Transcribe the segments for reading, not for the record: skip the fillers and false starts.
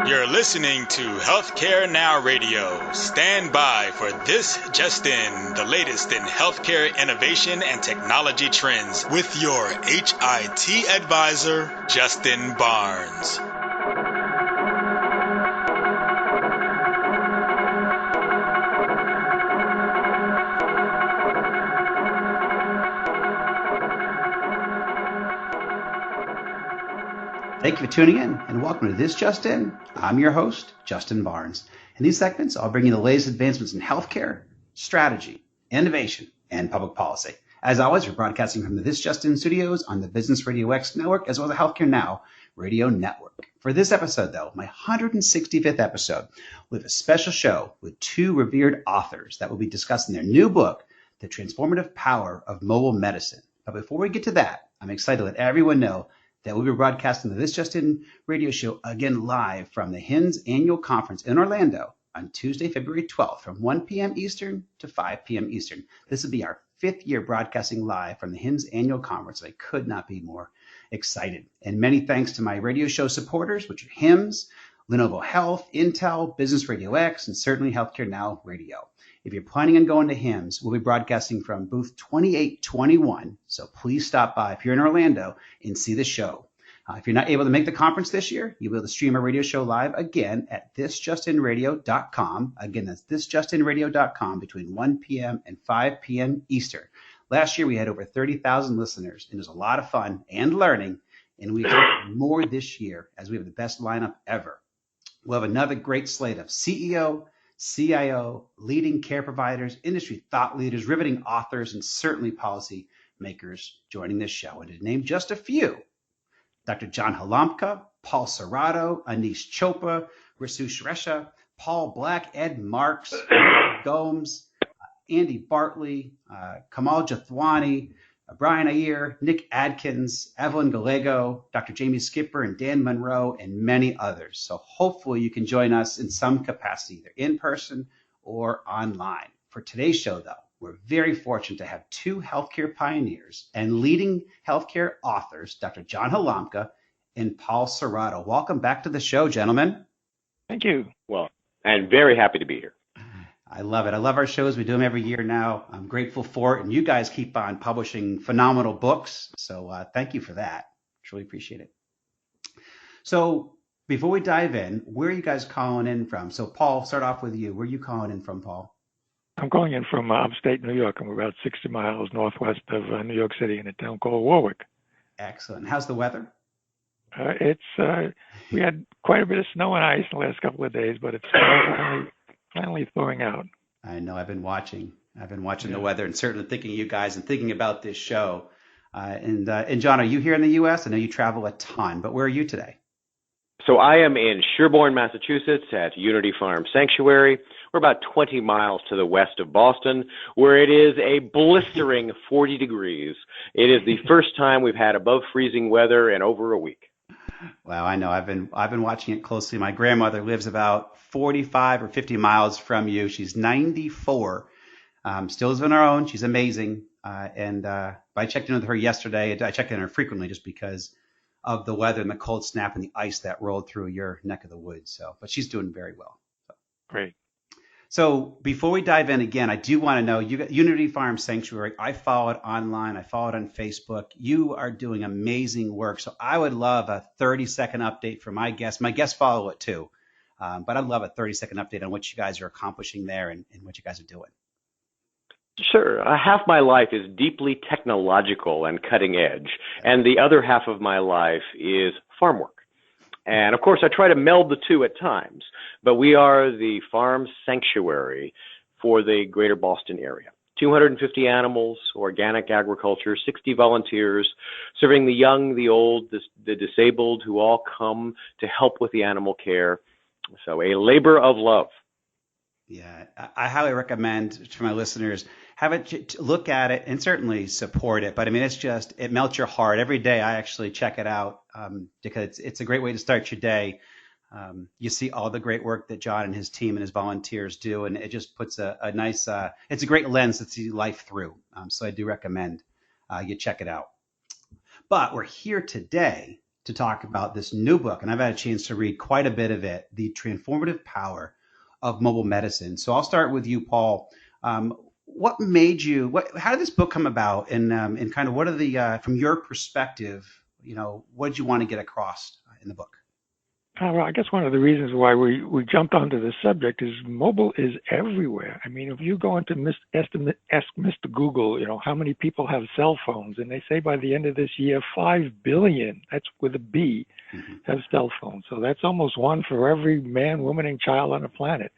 You're listening to Healthcare Now Radio. Stand by for This Just In, the latest in healthcare innovation and technology trends with your HIT advisor, Justin Barnes. Thank you for tuning in and welcome to This Just In. I'm your host, Justin Barnes. In these segments, I'll bring you the latest advancements in healthcare, strategy, innovation, and public policy. As always, we're broadcasting from the This Just In studios on the Business Radio X network, as well as the Healthcare Now radio network. For this episode, though, my 165th episode, we have a special show with two revered authors that will be discussing their new book, The Transformative Power of Mobile Medicine. But before we get to that, I'm excited to let everyone know that we'll be broadcasting the This Just In radio show again live from the HIMSS annual conference in Orlando on Tuesday, February 12th from 1 p.m. Eastern to 5 p.m. Eastern. This will be our 5th year broadcasting live from the HIMSS annual conference. I could not be more excited. And many thanks to my radio show supporters, which are HIMSS, Lenovo Health, Intel, Business Radio X, and certainly Healthcare Now Radio. If you're planning on going to HIMSS, we'll be broadcasting from booth 2821. So please stop by if you're in Orlando and see the show. If you're not able to make the conference this year, you'll be able to stream our radio show live again at thisjustinradio.com. Again, that's thisjustinradio.com between 1 p.m. and 5 p.m. Eastern. Last year, we had over 30,000 listeners, and it was a lot of fun and learning. And we hope more this year as we have the best lineup ever. We'll have another great slate of CEO, CIO, leading care providers, industry thought leaders, riveting authors, and certainly policy makers joining this show. And to name just a few, Dr. John Halamka, Paul Cerrato, Anish Chopra, Risu Shresha, Paul Black, Ed Marks, Gomes, Andy Bartley, Kamal Jathwani, Brian Ayer, Nick Adkins, Evelyn Gallego, Dr. Jamie Skipper, and Dan Monroe, and many others. So hopefully you can join us in some capacity, either in person or online. For today's show, though, we're very fortunate to have two healthcare pioneers and leading healthcare authors, Dr. John Halamka and Paul Cerrato. Welcome back to the show, gentlemen. Thank you. Well, and very happy to be here. I love it. I love our shows. We do them every year now. I'm grateful for it. And you guys keep on publishing phenomenal books. So thank you for that. Truly appreciate it. So before we dive in, where are you guys calling in from? So Paul, start off with you. Where are you calling in from, Paul? I'm calling in from upstate New York. I'm about 60 miles northwest of New York City in a town called Warwick. Excellent. How's the weather? We had quite a bit of snow and ice the last couple of days, but it's finally thawing out. I know. I've been watching the weather and certainly thinking of you guys and thinking about this show. And John, are you here in the U.S.? I know you travel a ton, but where are you today? So I am in Sherborne, Massachusetts at Unity Farm Sanctuary. We're about 20 miles to the west of Boston, where it is a blistering 40 degrees. It is the first time we've had above freezing weather in over a week. Wow, I know. I've been watching it closely. My grandmother lives about 45 or 50 miles from you. She's 94. Still lives on her own. She's amazing. And I checked in with her yesterday. I checked in on her frequently just because of the weather and the cold snap and the ice that rolled through your neck of the woods. So, but she's doing very well. So. Great. So before we dive in again, I do want to know, you got Unity Farm Sanctuary. I follow it online. I follow it on Facebook. You are doing amazing work. So I would love a 30-second update for my guests. My guests follow it too. But I'd love a 30-second update on what you guys are accomplishing there and what you guys are doing. Sure. Half my life is deeply technological and cutting edge, and the other half of my life is farm work. And of course, I try to meld the two at times, but we are the farm sanctuary for the greater Boston area. 250 animals, organic agriculture, 60 volunteers, serving the young, the old, the disabled, who all come to help with the animal care. So a labor of love. Yeah, I highly recommend to my listeners, have it, look at it and certainly support it. But I mean, it melts your heart. Every day I actually check it out because it's a great way to start your day. You see all the great work that John and his team and his volunteers do, and it just puts a nice, it's a great lens to see life through. So I do recommend you check it out. But we're here today to talk about this new book, and I've had a chance to read quite a bit of it, The Transformative Power of Mobile Medicine. So I'll start with you, Paul. What made you, how did this book come about? And kind of what are the, from your perspective, what did you want to get across in the book? Well, I guess one of the reasons why we jumped onto this subject is mobile is everywhere. I mean, if you go into ask Mr. Google, how many people have cell phones, and they say by the end of this year, 5 billion, that's with a B, have cell phones. So that's almost one for every man, woman, and child on the planet.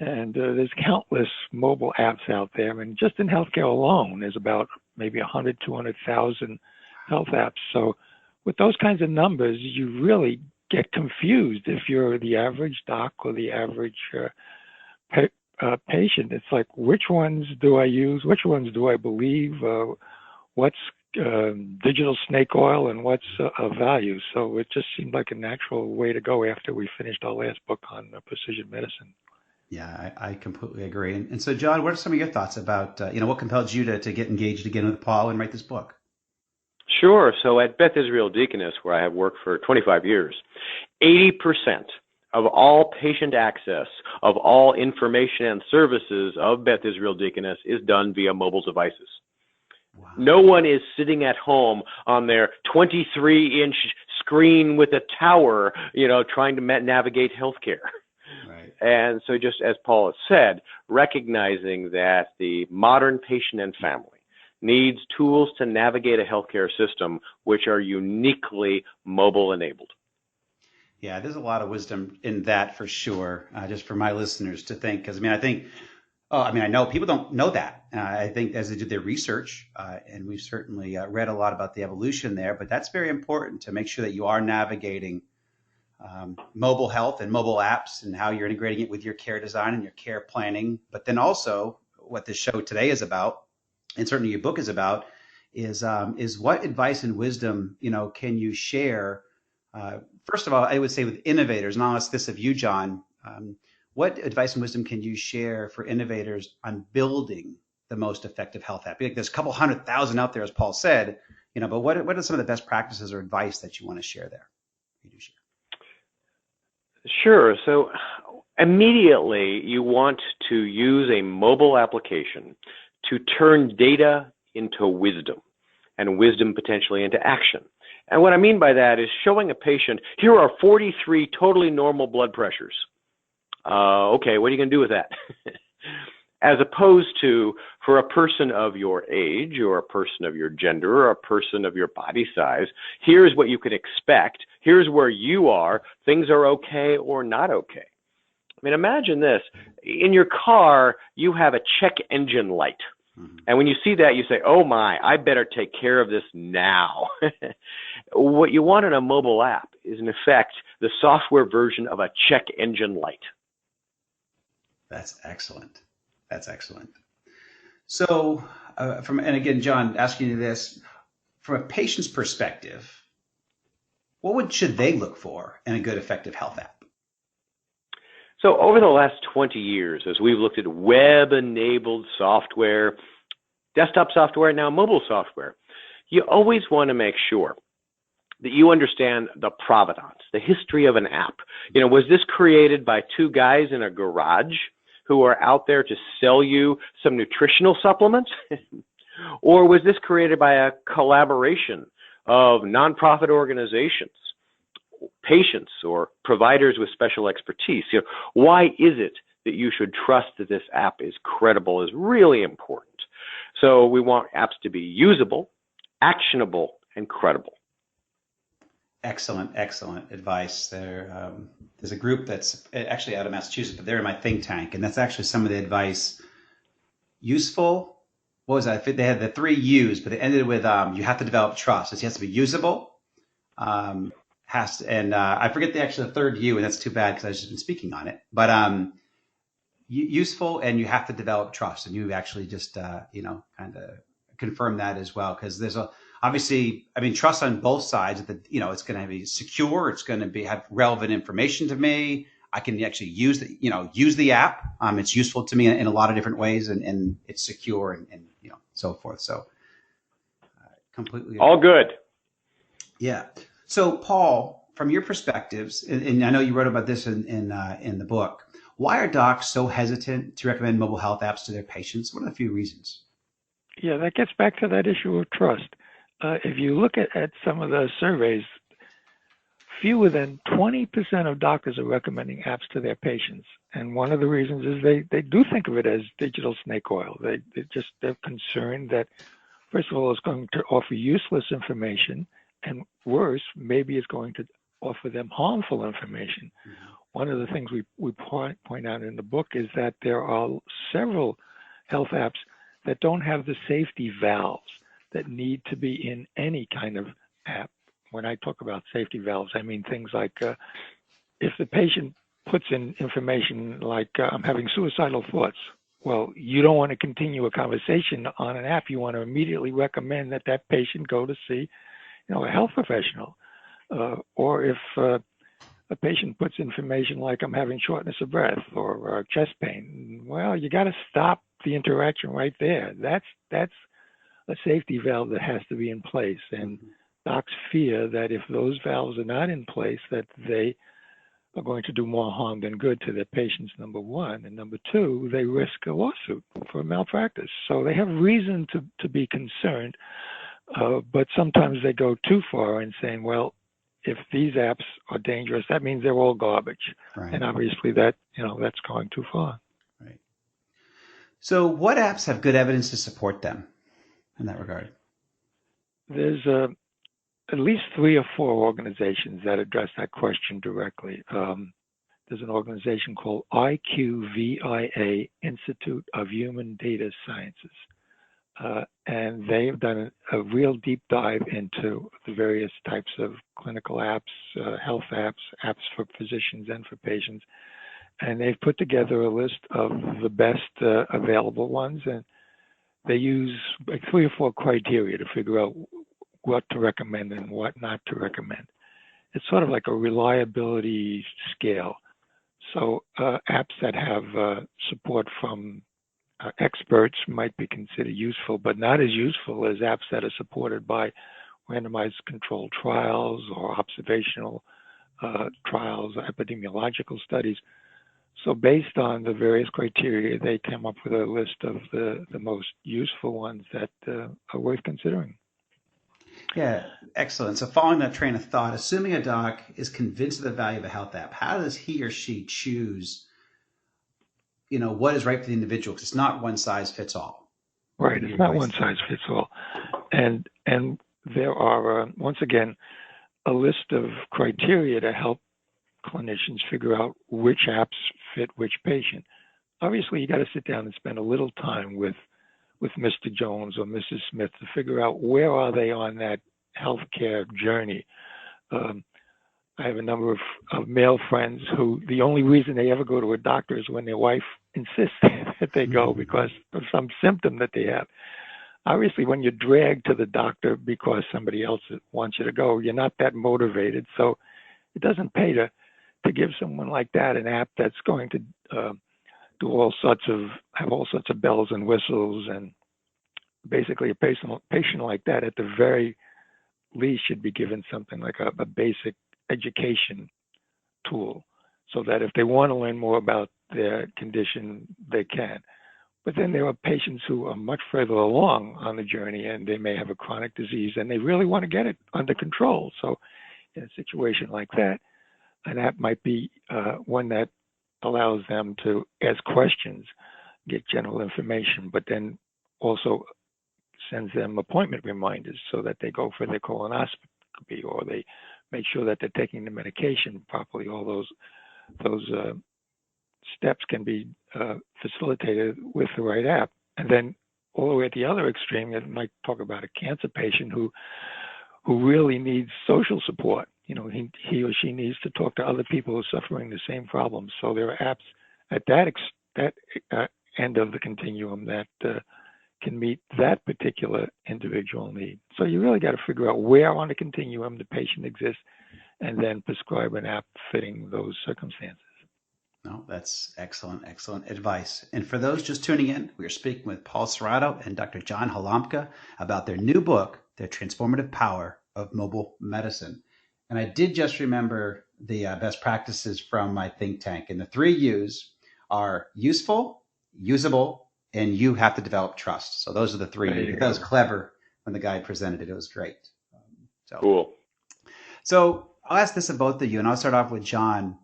And there's countless mobile apps out there. I mean, just in healthcare alone, there's about maybe 100, 200,000 health apps. So with those kinds of numbers, you really get confused if you're the average doc or the average patient. It's like, which ones do I use? Which ones do I believe? What's digital snake oil and what's of value? So it just seemed like a natural way to go after we finished our last book on precision medicine. Yeah, I completely agree. And so, John, what are some of your thoughts about, what compelled you to get engaged again with Paul and write this book? Sure. So at Beth Israel Deaconess, where I have worked for 25 years, 80% of all patient access of all information and services of Beth Israel Deaconess is done via mobile devices. Wow. No one is sitting at home on their 23-inch screen with a tower, trying to navigate healthcare. Right. And so just as Paul has said, recognizing that the modern patient and family needs tools to navigate a healthcare system which are uniquely mobile enabled. Yeah, there's a lot of wisdom in that for sure, just for my listeners to think, because I know people don't know that. I think as they did their research, and we've certainly read a lot about the evolution there, but that's very important to make sure that you are navigating mobile health and mobile apps and how you're integrating it with your care design and your care planning. But then also what this show today is about, and certainly your book is about, is what advice and wisdom, can you share? First of all, I would say with innovators, and I'll ask this of you, John, what advice and wisdom can you share for innovators on building the most effective health app? Like there's a couple 100,000 out there, as Paul said, but what are some of the best practices or advice that you want to share there? You do share. Sure. So immediately you want to use a mobile application to turn data into wisdom and wisdom potentially into action. And what I mean by that is showing a patient, here are 43 totally normal blood pressures. Okay, what are you going to do with that? As opposed to for a person of your age or a person of your gender or a person of your body size, here's what you can expect. Here's where you are. Things are okay or not okay. I mean, imagine this. In your car, you have a check engine light. And when you see that, you say, oh my, I better take care of this now. What you want in a mobile app is, in effect, the software version of a check engine light. That's excellent. That's excellent. So, and again, John, asking you this, from a patient's perspective, should they look for in a good, effective health app? So over the last 20 years, as we've looked at web-enabled software, desktop software, now mobile software, you always want to make sure that you understand the provenance, the history of an app. Was this created by two guys in a garage who are out there to sell you some nutritional supplements? Or was this created by a collaboration of nonprofit organizations, patients, or providers with special expertise? Why is it that you should trust that this app is credible is really important. So we want apps to be usable, actionable, and credible. Excellent advice there. There's a group that's actually out of Massachusetts, but they're in my think tank, and that's actually some of the advice. Useful. What was that? They had the 3 U's, but it ended with you have to develop trust. It has to be usable. I forget the third U, and that's too bad because I've just been speaking on it. But useful, and you have to develop trust, and you actually just kind of confirm that as well, because there's trust on both sides. That it's going to be secure. It's going to have relevant information to me. I can actually use the app. It's useful to me in a lot of different ways, and it's secure and so forth. So completely all good. Yeah. So, Paul, from your perspectives, and I know you wrote about this in the book, why are docs so hesitant to recommend mobile health apps to their patients? What are the few reasons? Yeah, that gets back to that issue of trust. If you look at some of the surveys, fewer than 20% of doctors are recommending apps to their patients. And one of the reasons is they do think of it as digital snake oil. They're concerned that, first of all, it's going to offer useless information, and worse, maybe it's going to offer them harmful information. Mm-hmm. One of the things we point out in the book is that there are several health apps that don't have the safety valves that need to be in any kind of app. When I talk about safety valves, I mean things like if the patient puts in information like I'm having suicidal thoughts, well, you don't want to continue a conversation on an app. You want to immediately recommend that patient go to see, a health professional. Or if a patient puts information like I'm having shortness of breath or chest pain, well, you got to stop the interaction right there. That's a safety valve that has to be in place. And docs fear that if those valves are not in place, that they are going to do more harm than good to their patients, number one. And number two, they risk a lawsuit for malpractice. So they have reason to be concerned, but sometimes they go too far in saying, well, if these apps are dangerous, that means they're all garbage. Right. And obviously that's going too far. Right. So what apps have good evidence to support them in that regard? There's at least 3 or 4 organizations that address that question directly. There's an organization called IQVIA, Institute of Human Data Sciences. And they've done a real deep dive into the various types of clinical apps, health apps for physicians and for patients. And they've put together a list of the best available ones. And they use like 3 or 4 criteria to figure out what to recommend and what not to recommend. It's sort of like a reliability scale. So apps that have support from experts might be considered useful, but not as useful as apps that are supported by randomized controlled trials or observational trials, epidemiological studies. So based on the various criteria, they came up with a list of the most useful ones that are worth considering. Yeah, excellent. So following that train of thought, assuming a doc is convinced of the value of a health app, how does he or she choose what is right for the individual? Because it's not one size fits all. Right, it's not one size fits all. And there are, once again, a list of criteria to help clinicians figure out which apps fit which patient. Obviously, you got to sit down and spend a little time with Mr. Jones or Mrs. Smith to figure out where are they on that healthcare journey. I have a number of male friends who the only reason they ever go to a doctor is when their wife insists that they go because of some symptom that they have. Obviously, when you're dragged to the doctor because somebody else wants you to go, you're not that motivated. So it doesn't pay to give someone like that an app that's going to have all sorts of bells and whistles. And basically a patient like that at the very least should be given something like a basic education tool so that if they want to learn more about their condition, they can. But then there are patients who are much further along on the journey and they may have a chronic disease and they really want to get it under control. So in a situation like that, an app might be one that allows them to ask questions, get general information, but then also sends them appointment reminders so that they go for their colonoscopy or they make sure that they're taking the medication properly. All those steps can be facilitated with the right app. And then all the way at the other extreme, it might talk about a cancer patient who really needs social support. He or she needs to talk to other people who are suffering the same problems. So there are apps at that end of the continuum that can meet that particular individual need. So you really got to figure out where on the continuum the patient exists and then prescribe an app fitting those circumstances. No, that's excellent advice. And for those just tuning in, we are speaking with Paul Cerrato and Dr. John Halamka about their new book, The Transformative Power of Mobile Medicine. And I did just remember the best practices from my think tank. And the 3 U's are useful, usable, and you have to develop trust. So those are the 3 U's. That was clever when the guy presented it. It was great. Cool. So I'll ask this of both of you, and I'll start off with John.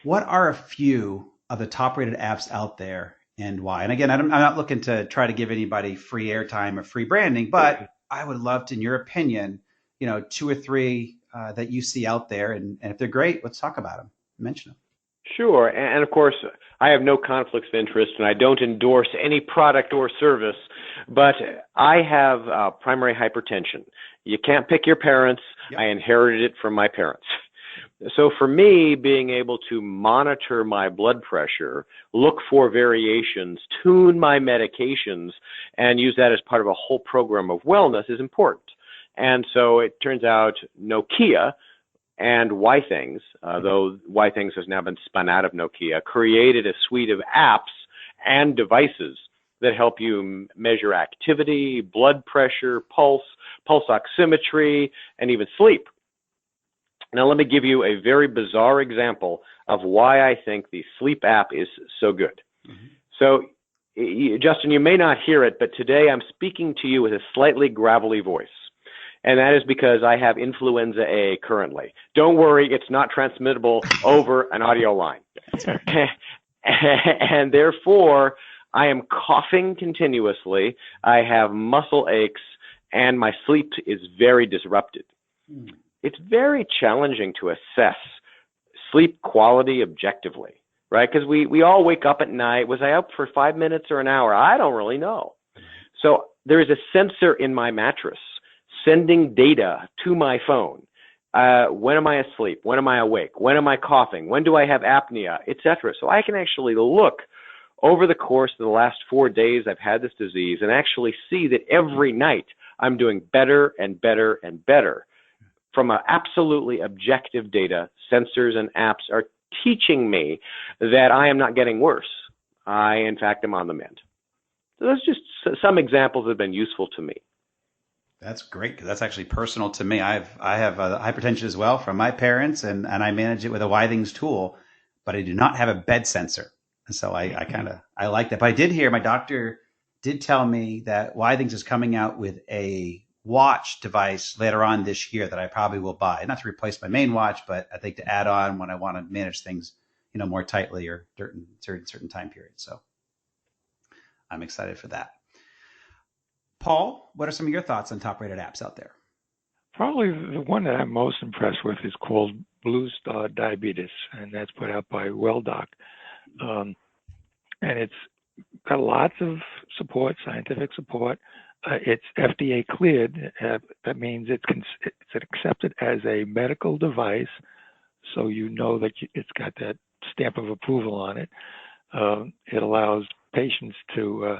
What are a few of the top-rated apps out there, and why? And again, I'm not looking to try to give anybody free airtime or free branding, but I would love to, in your opinion, 2 or 3 that you see out there, and if they're great, let's talk about them. Mention them. Sure. And of course, I have no conflicts of interest, and I don't endorse any product or service, but I have primary hypertension. You can't pick your parents. Yep. I inherited it from my parents. So for me, being able to monitor my blood pressure, look for variations, tune my medications, and use that as part of a whole program of wellness is important. And so it turns out Nokia and Ythings, though Ythings has now been spun out of Nokia, created a suite of apps and devices that help you measure activity, blood pressure, pulse oximetry, and even sleep. Now, let me give you a very bizarre example of why I think the sleep app is so good. Mm-hmm. So, Justin, you may not hear it, but today I'm speaking to you with a slightly gravelly voice. And that is because I have influenza A currently. Don't worry, it's not transmittable over an audio line. And therefore, I am coughing continuously. I have muscle aches, and my sleep is very disrupted. It's very challenging to assess sleep quality objectively, right? Because we all wake up at night. Was I up for 5 minutes or an hour? I don't really know. So there is a sensor in my mattress sending data to my phone. When am I asleep? When am I awake? When am I coughing? When do I have apnea, etc.? So I can actually look over the course of the last 4 days I've had this disease and actually see that every night I'm doing better and better and better. From absolutely objective data, sensors and apps are teaching me that I am not getting worse. I, in fact, am on the mend. So those are just some examples that have been useful to me. That's great, because that's actually personal to me. I have hypertension as well from my parents, and I manage it with a Withings tool, but I do not have a bed sensor. And so I like that. But I did hear my doctor did tell me that Withings is coming out with a watch device later on this year that I probably will buy, not to replace my main watch, but I think to add on when I want to manage things, more tightly or during certain time periods. So I'm excited for that. Paul, what are some of your thoughts on top-rated apps out there? Probably the one that I'm most impressed with is called Blue Star Diabetes, and that's put out by WellDoc. And it's got lots of support, scientific support. It's FDA cleared. That means it's accepted as a medical device, so you know that it's got that stamp of approval on it. It allows patients to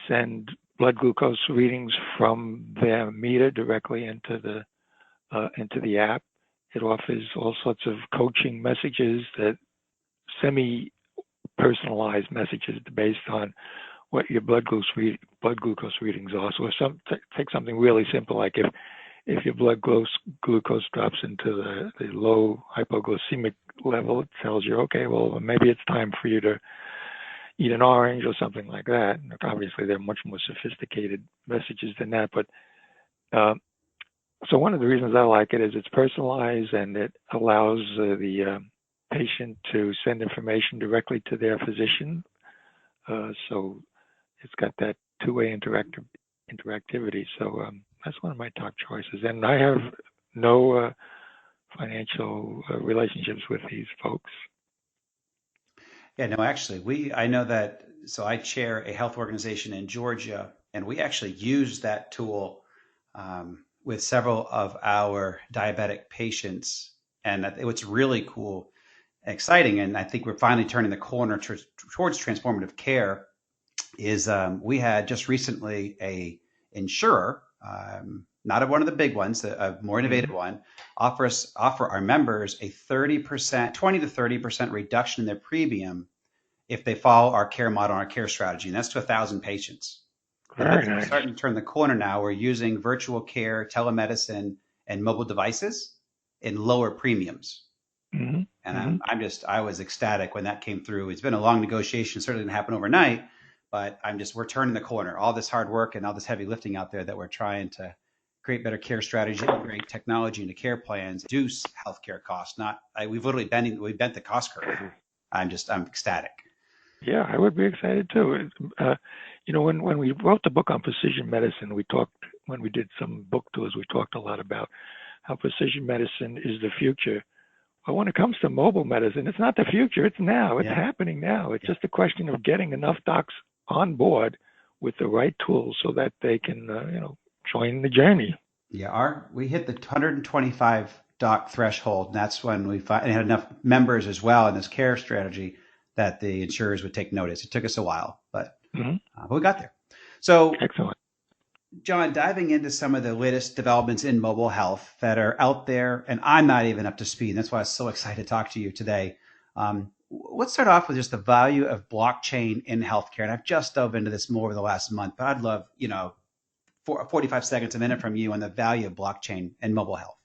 send blood glucose readings from their meter directly into the app. It offers all sorts of coaching messages, that semi-personalized messages based on what your blood glucose readings are. So take something really simple, like if your blood glucose drops into the low hypoglycemic level, it tells you, okay, well, maybe it's time for you to eat an orange or something like that. And obviously, they're much more sophisticated messages than that. But so one of the reasons I like it is it's personalized, and it allows the patient to send information directly to their physician. So it's got that two-way interactivity. So that's one of my top choices. And I have no financial relationships with these folks. Yeah, no, actually, I know that. So I chair a health organization in Georgia, and we actually use that tool with several of our diabetic patients. And what's really cool, exciting, and I think we're finally turning the corner towards transformative care, is we had just recently a insurer, not one of the big ones, a more innovative one, offer our members a 20 to 30% reduction in their premium if they follow our care model and our care strategy, and that's to 1,000 patients. Very nice. We're starting to turn the corner now. We're using virtual care, telemedicine, and mobile devices in lower premiums. Mm-hmm. And I was ecstatic when that came through. It's been a long negotiation, certainly didn't happen overnight, but we're turning the corner. All this hard work and all this heavy lifting out there that we're trying to create better care strategy, integrate technology into care plans, reduce healthcare costs. We've literally bent the cost curve. I'm ecstatic. Yeah, I would be excited too. When we wrote the book on precision medicine, when we did some book tours, we talked a lot about how precision medicine is the future. But when it comes to mobile medicine, it's not the future, it's now. It's happening now. It's just a question of getting enough docs on board with the right tools so that they can, join the journey. Yeah, we hit the 125 doc threshold, and that's when we had enough members as well in this care strategy that the insurers would take notice. It took us a while, but we got there. So, excellent. John, diving into some of the latest developments in mobile health that are out there, and I'm not even up to speed. That's why I was so excited to talk to you today. Let's start off with just the value of blockchain in healthcare. And I've just dove into this more over the last month, but I'd love, 45 seconds, a minute from you on the value of blockchain and mobile health.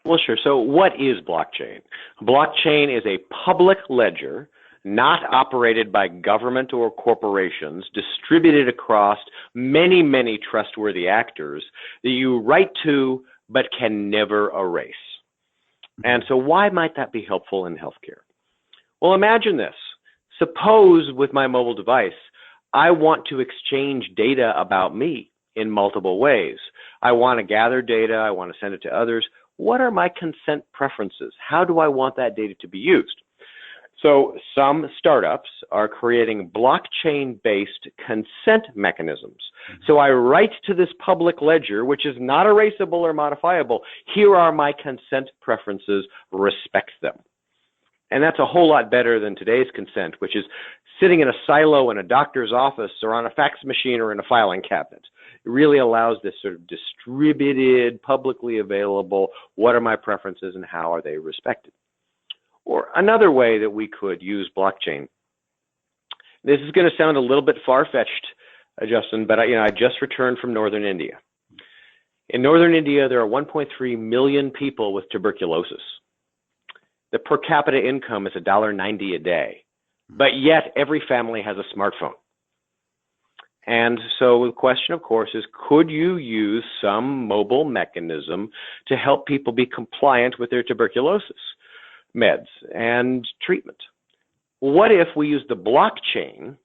Well, sure. So what is blockchain? Blockchain is a public ledger not operated by government or corporations, distributed across many, many trustworthy actors that you write to but can never erase. And so why might that be helpful in healthcare? Well, imagine this. Suppose with my mobile device, I want to exchange data about me in multiple ways. I want to gather data. I want to send it to others. What are my consent preferences? How do I want that data to be used? So some startups are creating blockchain-based consent mechanisms. So I write to this public ledger, which is not erasable or modifiable. Here are my consent preferences. Respect them. And that's a whole lot better than today's consent, which is sitting in a silo in a doctor's office or on a fax machine or in a filing cabinet. It really allows this sort of distributed, publicly available, what are my preferences and how are they respected? Or another way that we could use blockchain. This is going to sound a little bit far-fetched, Justin, but I just returned from northern India. In northern India, there are 1.3 million people with tuberculosis. The per capita income is $1.90 a day, but yet every family has a smartphone. And so the question, of course, is could you use some mobile mechanism to help people be compliant with their tuberculosis meds and treatment? What if we use the blockchain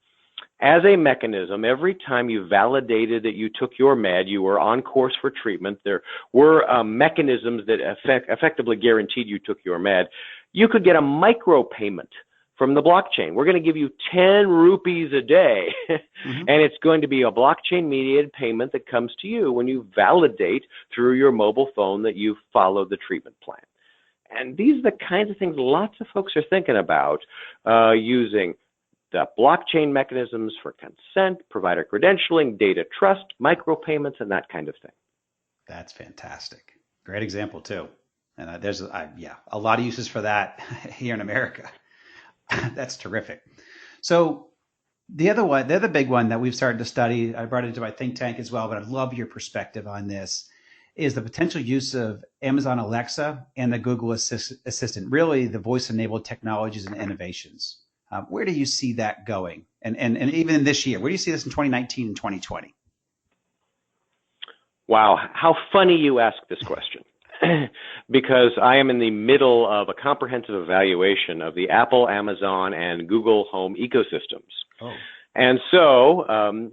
as a mechanism? Every time you validated that you took your med, you were on course for treatment, there were mechanisms that effectively guaranteed you took your med, you could get a micropayment from the blockchain. We're going to give you 10 rupees a day, and it's going to be a blockchain-mediated payment that comes to you when you validate through your mobile phone that you followed the treatment plan. And these are the kinds of things lots of folks are thinking about using the blockchain mechanisms for consent, provider credentialing, data trust, micropayments, and that kind of thing. That's fantastic. Great example, too. And there's a lot of uses for that here in America. That's terrific. So the other big one that we've started to study, I brought it into my think tank as well, but I'd love your perspective on this, is the potential use of Amazon Alexa and the Google Assistant, really the voice-enabled technologies and innovations. Where do you see that going? And even in this year, where do you see this in 2019 and 2020? Wow, how funny you ask this question. Because I am in the middle of a comprehensive evaluation of the Apple, Amazon, and Google Home ecosystems. Oh. And so, of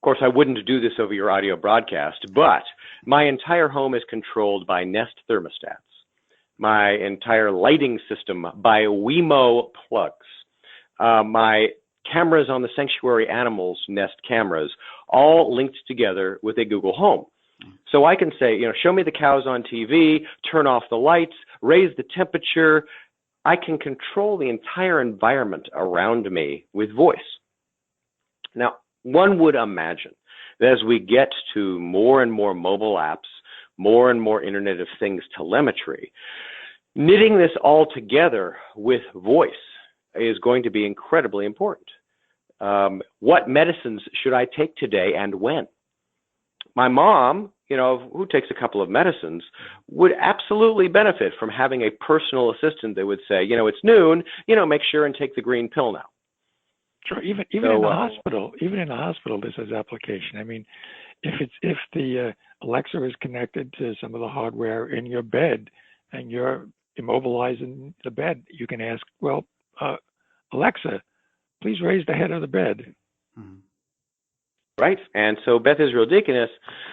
course, I wouldn't do this over your audio broadcast, but my entire home is controlled by Nest thermostats. My entire lighting system by Wemo plugs. My cameras on the Sanctuary Animals Nest cameras, all linked together with a Google Home. So I can say, show me the cows on TV, turn off the lights, raise the temperature. I can control the entire environment around me with voice. Now, one would imagine that as we get to more and more mobile apps, more and more Internet of Things telemetry, knitting this all together with voice is going to be incredibly important. What medicines should I take today and when? My mom, who takes a couple of medicines would absolutely benefit from having a personal assistant that would say, it's noon, make sure and take the green pill now. Sure. Even in the hospital, this has application. I mean, if the Alexa is connected to some of the hardware in your bed and you're immobilizing the bed, you can ask, well, Alexa, please raise the head of the bed. Mm-hmm. Right. And so Beth Israel Deaconess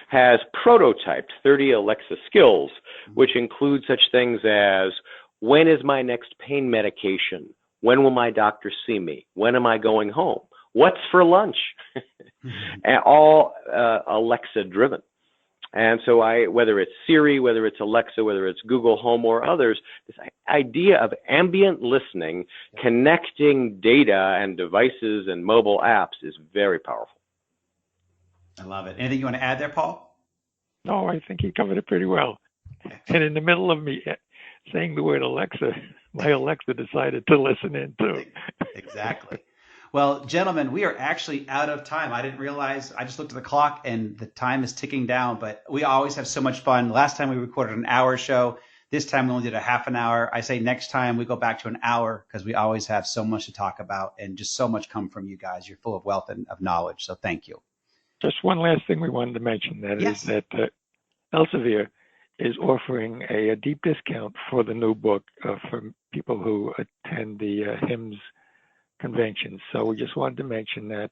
has prototyped 30 Alexa skills, which include such things as, when is my next pain medication? When will my doctor see me? When am I going home? What's for lunch? And all Alexa driven. And so whether it's Siri, whether it's Alexa, whether it's Google Home or others, this idea of ambient listening, connecting data and devices and mobile apps is very powerful. I love it. Anything you want to add there, Paul? No, I think he covered it pretty well. And in the middle of me saying the word Alexa, my Alexa decided to listen in too. Exactly. Well, gentlemen, we are actually out of time. I didn't realize. I just looked at the clock and the time is ticking down, but we always have so much fun. Last time we recorded an hour show. This time we only did a half an hour. I say next time we go back to an hour because we always have so much to talk about and just so much come from you guys. You're full of wealth and of knowledge. So thank you. Just one last thing we wanted to mention, is that Elsevier is offering a deep discount for the new book for people who attend the HIMSS convention. So we just wanted to mention that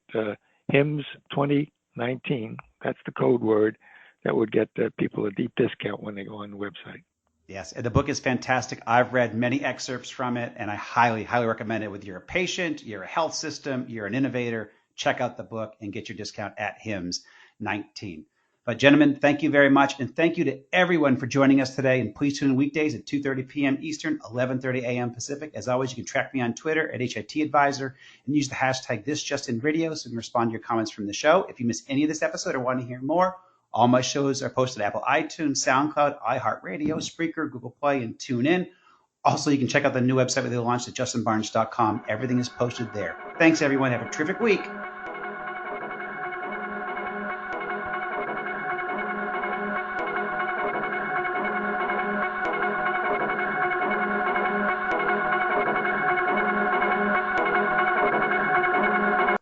HIMSS 2019, that's the code word, that would get people a deep discount when they go on the website. Yes, and the book is fantastic. I've read many excerpts from it, and I highly, highly recommend it. Whether you're a patient, you're a health system, you're an innovator, check out the book and get your discount at HIMSS 19. But gentlemen, thank you very much. And thank you to everyone for joining us today. And please tune in weekdays at 2:30 p.m. Eastern, 11:30 a.m. Pacific. As always, you can track me on Twitter at HIT Advisor and use the hashtag ThisJustinRadio so we can respond to your comments from the show. If you miss any of this episode or want to hear more, all my shows are posted at Apple iTunes, SoundCloud, iHeartRadio, Spreaker, Google Play, and TuneIn. Also, you can check out the new website that they launched at justinbarnes.com. Everything is posted there. Thanks, everyone. Have a terrific week.